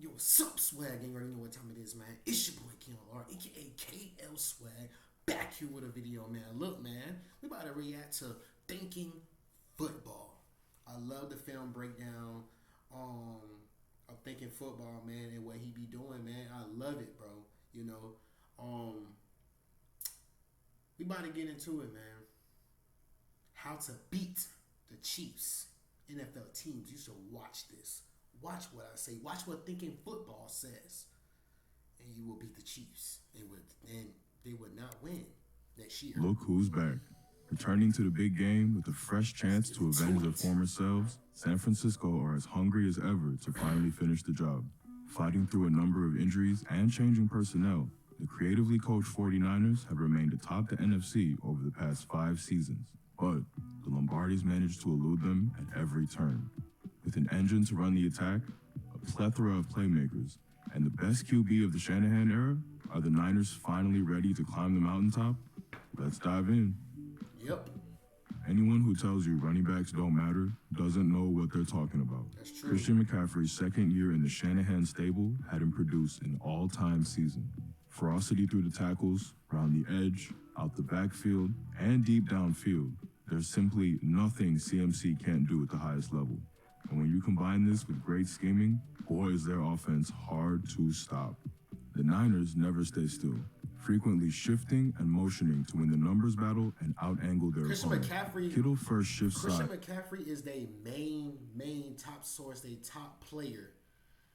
Yo, what's up, Swag? You already know what time it is, man. It's your boy KLR, aka KL Swag, back here with a video, man. Look, man, we about to react to Thinking Football. I love the film breakdown um, of Thinking Football, man, and what he be doing, man. I love it, bro. You know, um, we about to get into it, man. How to beat the Chiefs. NFL teams, you should watch this. Watch what I say. Watch what Thinking Football says, and you will beat the Chiefs. And they would not win next year. Look who's back. Returning to the big game with a fresh chance to avenge their former selves, San Francisco are as hungry as ever to finally finish the job. Fighting through a number of injuries and changing personnel, the creatively coached 49ers have remained atop the NFC over the past 5 seasons. But the Lombardis managed to elude them at every turn. With an engine to run the attack, a plethora of playmakers, and the best QB of the Shanahan era, are the Niners finally ready to climb the mountaintop? Let's dive in. Yep. Anyone who tells you running backs don't matter doesn't know what they're talking about. That's true. Christian McCaffrey's second year in the Shanahan stable had him produce an all-time season. Ferocity through the tackles, around the edge, out the backfield, and deep downfield. There's simply nothing CMC can't do at the highest level. And when you combine this with great scheming, boy is their offense hard to stop. The Niners never stay still, frequently shifting and motioning to win the numbers battle and out-angle their opponent. Kittle first shifts Christian side. McCaffrey is their main top source, their top player.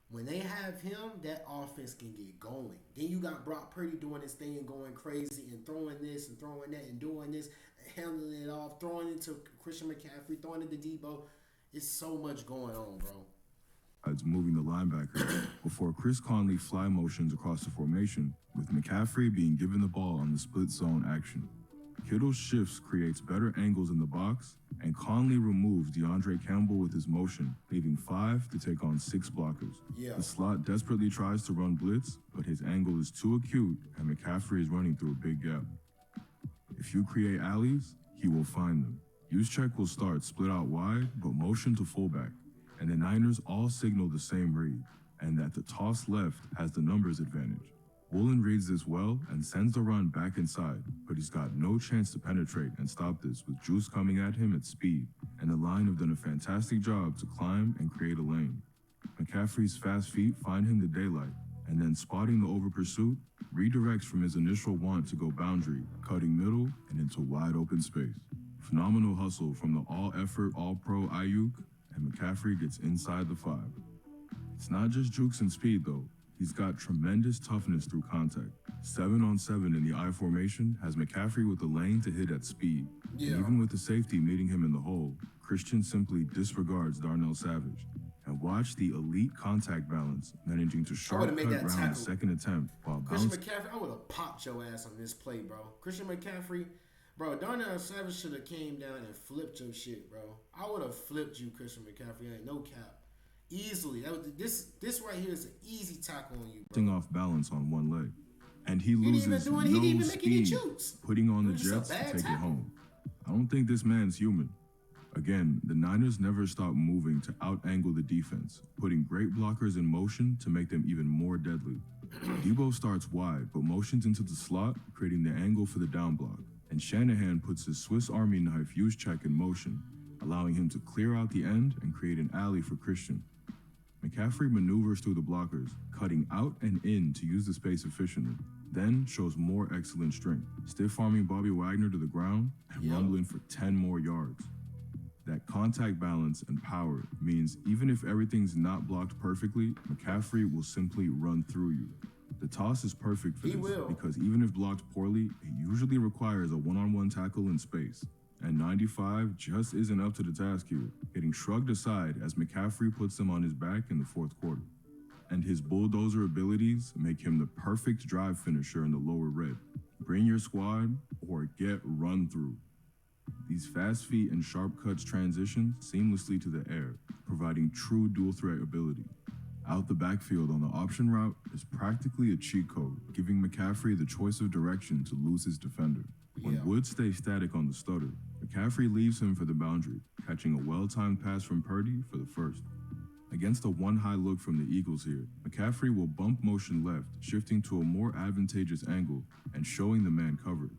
When they have him, that offense can get going. Then you got Brock Purdy doing his thing and going crazy and throwing this and throwing that and doing this, handling it off, throwing it to Christian McCaffrey, throwing it to Debo. It's so much going on, bro. It's moving the linebacker before Chris Conley fly motions across the formation, with McCaffrey being given the ball on the split zone action. Kittle's shifts creates better angles in the box, and Conley removes DeAndre Campbell with his motion, leaving 5 to take on 6 blockers. Yeah. The slot desperately tries to run blitz, but his angle is too acute, and McCaffrey is running through a big gap. If you create alleys, he will find them. Juszczyk will start split out wide, but motion to fullback, and the Niners all signal the same read, and that the toss left has the numbers advantage. Woolen reads this well and sends the run back inside, but he's got no chance to penetrate and stop this with Juice coming at him at speed, and the line have done a fantastic job to climb and create a lane. McCaffrey's fast feet find him the daylight, and then spotting the over pursuit, redirects from his initial want to go boundary, cutting middle and into wide open space. Phenomenal hustle from the all-effort, all-pro Ayuk, and McCaffrey gets inside the 5. It's not just jukes and speed, though. He's got tremendous toughness through contact. 7-on-7 in the I formation has McCaffrey with the lane to hit at speed. Yeah. And even with the safety meeting him in the hole, Christian simply disregards Darnell Savage. And watch the elite contact balance, managing to shortcut around the second attempt while Christian McCaffrey, I would have popped your ass on this play, bro. Christian McCaffrey, bro, Darnell Savage should have came down and flipped your shit, bro. I would have flipped you, Christian McCaffrey. Ain't no cap. Easily. This right here is an easy tackle on you, bro. Off balance on one leg. And he loses no speed, putting on the Jets to take it home. I don't think this man's human. Again, the Niners never stop moving to out-angle the defense, putting great blockers in motion to make them even more deadly. Debo starts wide, but motions into the slot, creating the angle for the down block. And Shanahan puts his Swiss Army knife Juszczyk in motion, allowing him to clear out the end and create an alley for Christian. McCaffrey maneuvers through the blockers, cutting out and in to use the space efficiently, then shows more excellent strength, stiff-arming Bobby Wagner to the ground and rumbling for 10 more yards. That contact balance and power means even if everything's not blocked perfectly, McCaffrey will simply run through you. The toss is perfect for this because even if blocked poorly, it usually requires a one-on-one tackle in space. And 95 just isn't up to the task here, getting shrugged aside as McCaffrey puts him on his back in the 4th quarter. And his bulldozer abilities make him the perfect drive finisher in the lower red. Bring your squad or get run through. These fast feet and sharp cuts transition seamlessly to the air, providing true dual threat ability. Out the backfield on the option route is practically a cheat code, giving McCaffrey the choice of direction to lose his defender. When Woods stays static on the stutter, McCaffrey leaves him for the boundary, catching a well-timed pass from Purdy for the first. Against a one-high look from the Eagles here, McCaffrey will bump motion left, shifting to a more advantageous angle and showing the man coverage.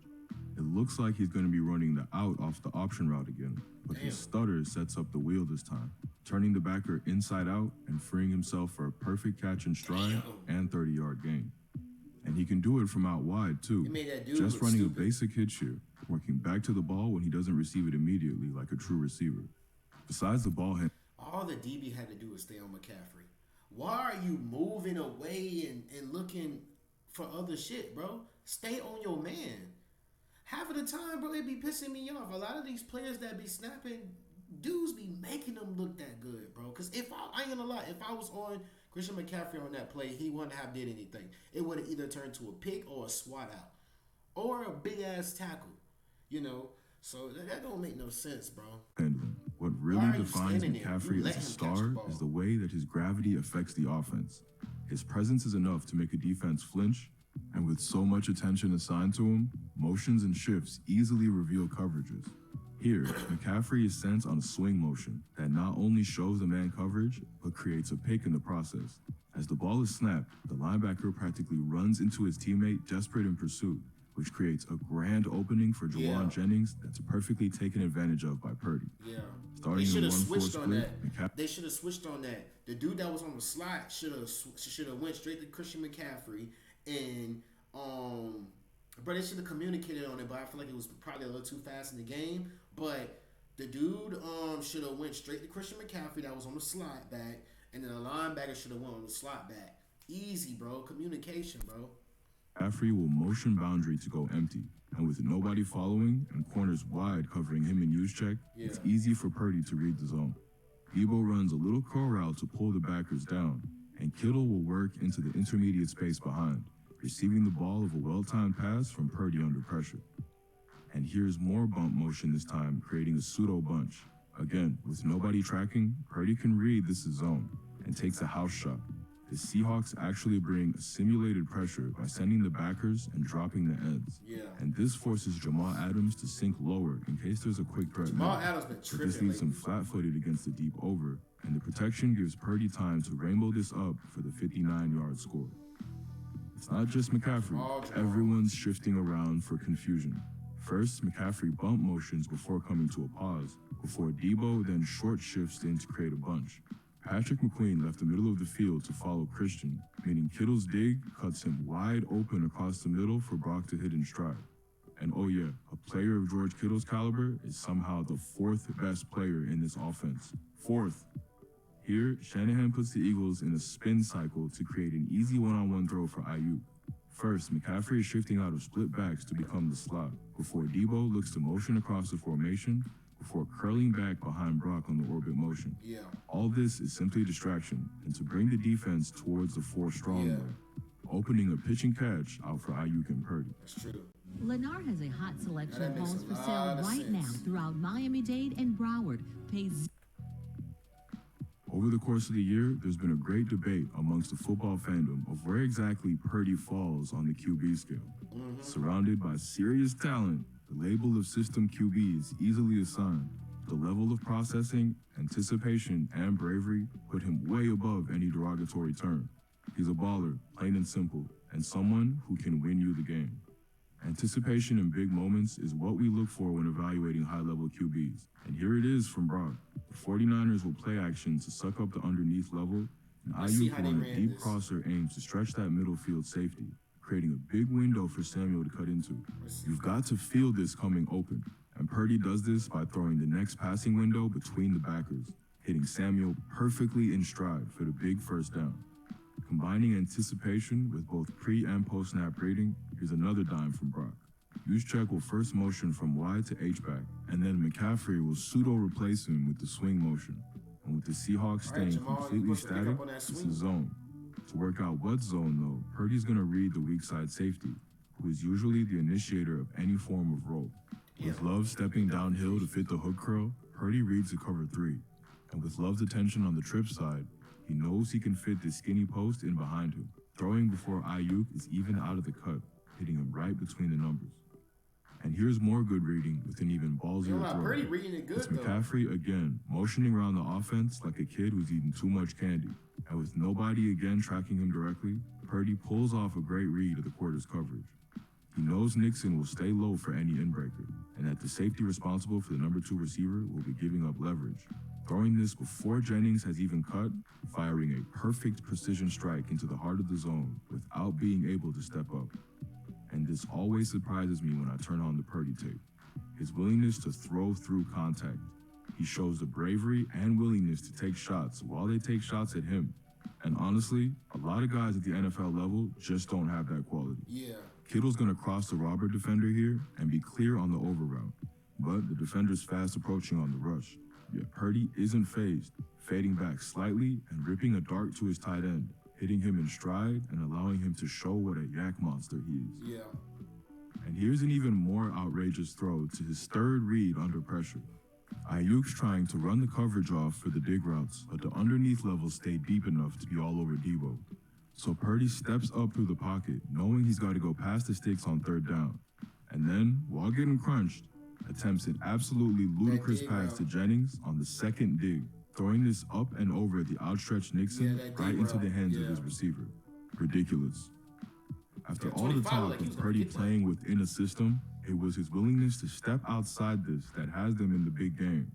It looks like he's going to be running the out off the option route again, but his stutter sets up the wheel this time, turning the backer inside out and freeing himself for a perfect catch and stride and 30-yard gain. And he can do it from out wide too, just running a basic hitch here, working back to the ball when he doesn't receive it immediately like a true receiver. Besides the ball hand, all the DB had to do was stay on McCaffrey. Why are you moving away and looking for other shit, bro? Stay on your man. Half of the time, bro, it be pissing me off. A lot of these players that be snapping, dudes be making them look that good, bro. Because if I ain't gonna lie, if I was on Christian McCaffrey on that play, he wouldn't have did anything. It would have either turned to a pick or a swat out. Or a big-ass tackle, you know? So that don't make no sense, bro. What really defines McCaffrey as a star is the way that his gravity affects the offense. His presence is enough to make a defense flinch, and with so much attention assigned to him, motions and shifts easily reveal coverages. Here, McCaffrey is sent on a swing motion that not only shows the man coverage, but creates a pick in the process. As the ball is snapped, the linebacker practically runs into his teammate desperate in pursuit, which creates a grand opening for Jawan Jennings that's perfectly taken advantage of by Purdy. Yeah. Starting they should have in 1-4 switched on split, that. They should have switched on that. The dude that was on the slot should have went straight to Christian McCaffrey and bro, they should have communicated on it, but I feel like it was probably a little too fast in the game. But the dude should have went straight to Christian McCaffrey that was on the slot back, and then the linebacker should have went on the slot back. Easy, bro. Communication, bro. McCaffrey will motion boundary to go empty, and with nobody following and corners wide covering him in use check, it's easy for Purdy to read the zone. Debo runs a little curl route to pull the backers down, and Kittle will work into the intermediate space behind, receiving the ball of a well-timed pass from Purdy under pressure. And here's more bump motion this time, creating a pseudo bunch. Again, with nobody tracking, Purdy can read this is zone and takes a house shot. The Seahawks actually bring a simulated pressure by sending the backers and dropping the ends. And this forces Jamal Adams to sink lower in case there's a quick threat. Jamal Adams been tripping. But this leaves him flat-footed against the deep over, and the protection gives Purdy time to rainbow this up for the 59-yard score. It's not just McCaffrey. Everyone's shifting around for confusion. First, McCaffrey bump motions before coming to a pause, before Debo then short shifts in to create a bunch. Patrick McQueen left the middle of the field to follow Christian, meaning Kittle's dig cuts him wide open across the middle for Brock to hit in stride. And oh yeah, a player of George Kittle's caliber is somehow the fourth best player in this offense. Fourth. Here, Shanahan puts the Eagles in a spin cycle to create an easy one-on-one throw for Ayuk. First, McCaffrey is shifting out of split backs to become the slot, before Debo looks to motion across the formation, before curling back behind Brock on the orbit motion. All this is simply distraction, and to bring the defense towards the four strong way, opening a pitch and catch out for Ayuk and Purdy. That's true. Lennar has a hot selection of homes for sale right now throughout Miami-Dade and Broward. Over the course of the year, there's been a great debate amongst the football fandom of where exactly Purdy falls on the QB scale. Surrounded by serious talent, the label of system QB is easily assigned. The level of processing, anticipation, and bravery put him way above any derogatory term. He's a baller, plain and simple, and someone who can win you the game. Anticipation in big moments is what we look for when evaluating high-level QBs. And here it is from Brock. The 49ers will play action to suck up the underneath level, and Ayuk on a deep crosser aims to stretch that middle field safety, creating a big window for Samuel to cut into. You've got to feel this coming open, and Purdy does this by throwing the next passing window between the backers, hitting Samuel perfectly in stride for the big first down. Combining anticipation with both pre- and post-snap reading, here's another dime from Brock. Juszczyk will first motion from wide to H-back, and then McCaffrey will pseudo-replace him with the swing motion. And with the Seahawks staying completely static, it's a zone. To work out what zone, though, Purdy's going to read the weak side safety, who is usually the initiator of any form of roll. With Love stepping downhill to fit the hook curl, Purdy reads the cover 3. And with Love's attention on the trip side, he knows he can fit the skinny post in behind him, throwing before Ayuk is even out of the cut, hitting him right between the numbers. And here's more good reading with an even ballsier throw. Purdy reading it good, It's McCaffrey again, motioning around the offense like a kid who's eating too much candy. And with nobody again tracking him directly, Purdy pulls off a great read of the quarter's coverage. He knows Nixon will stay low for any inbreaker, and that the safety responsible for the number 2 receiver will be giving up leverage. Throwing this before Jennings has even cut, firing a perfect precision strike into the heart of the zone without being able to step up. And this always surprises me when I turn on the Purdy tape. His willingness to throw through contact. He shows the bravery and willingness to take shots while they take shots at him. And honestly, a lot of guys at the NFL level just don't have that quality. Yeah. Kittle's going to cross the robber defender here and be clear on the over route. But the defender's fast approaching on the rush. Yet Purdy isn't phased, fading back slightly and ripping a dart to his tight end, hitting him in stride and allowing him to show what a yak monster he is. Yeah. And here's an even more outrageous throw to his third read under pressure. Ayuk's trying to run the coverage off for the dig routes, but the underneath levels stay deep enough to be all over Debo. So Purdy steps up through the pocket, knowing he's got to go past the sticks on 3rd down. And then, while getting crunched, attempts an absolutely ludicrous pass to Jennings on the 2nd dig, throwing this up and over the outstretched Nixon right into the hands of his receiver. Ridiculous. After all the talk of Purdy playing within a system, it was his willingness to step outside this that has them in the big game.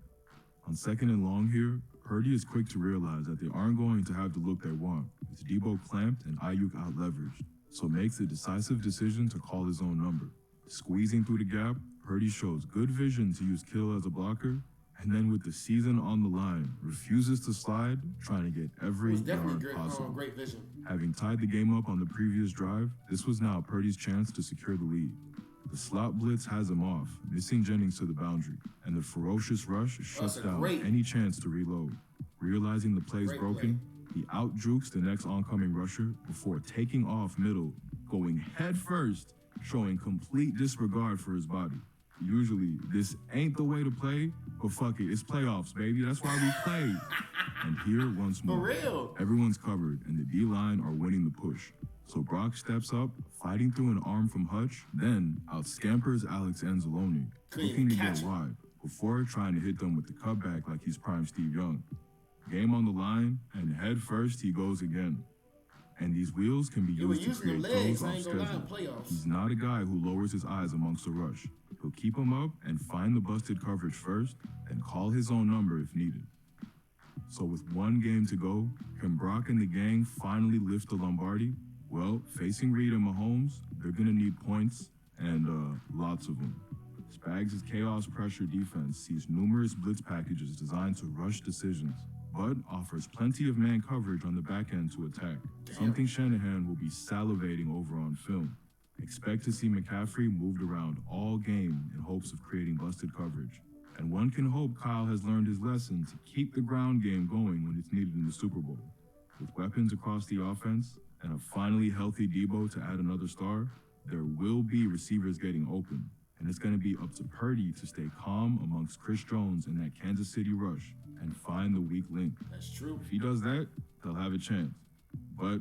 On 2nd and long here, Purdy is quick to realize that they aren't going to have the look they want, with Debo clamped and Ayuk out-leveraged, so makes a decisive decision to call his own number. Squeezing through the gap, Purdy shows good vision to use Kittle as a blocker, and then with the season on the line, refuses to slide, trying to get every yard possible. Great vision. Having tied the game up on the previous drive, this was now Purdy's chance to secure the lead. The slot blitz has him off, missing Jennings to the boundary, and the ferocious rush shuts down any chance to reload. Realizing the play's broken, he out-jukes the next oncoming rusher before taking off middle, going head first, showing complete disregard for his body. Usually, this ain't the way to play, but fuck it, it's playoffs, baby. That's why we play. And here, once more, For real. Everyone's covered, and the D-line are winning the push. So Brock steps up, fighting through an arm from Hutch, then out-scampers Alex Anzalone, looking to get wide, before trying to hit them with the cutback like he's prime Steve Young. Game on the line, and head first he goes again. And these wheels can be used to create throws off schedule. He's not a guy who lowers his eyes amongst the rush. He'll keep them up and find the busted coverage first, and call his own number if needed. So with one game to go, can Brock and the gang finally lift the Lombardi? Well, facing Reed and Mahomes, they're going to need points, and lots of them. Spags' chaos pressure defense sees numerous blitz packages designed to rush decisions, but offers plenty of man coverage on the back end to attack, something Shanahan will be salivating over on film. Expect to see McCaffrey moved around all game in hopes of creating busted coverage. And one can hope Kyle has learned his lesson to keep the ground game going when it's needed in the Super Bowl. With weapons across the offense, and a finally healthy Debo to add another star, there will be receivers getting open, and it's going to be up to Purdy to stay calm amongst Chris Jones in that Kansas City rush and find the weak link. That's true. If he does that, they'll have a chance. But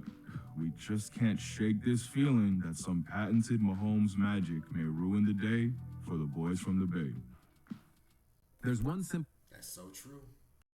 we just can't shake this feeling that some patented Mahomes magic may ruin the day for the boys from the Bay. There's one simple... That's so true.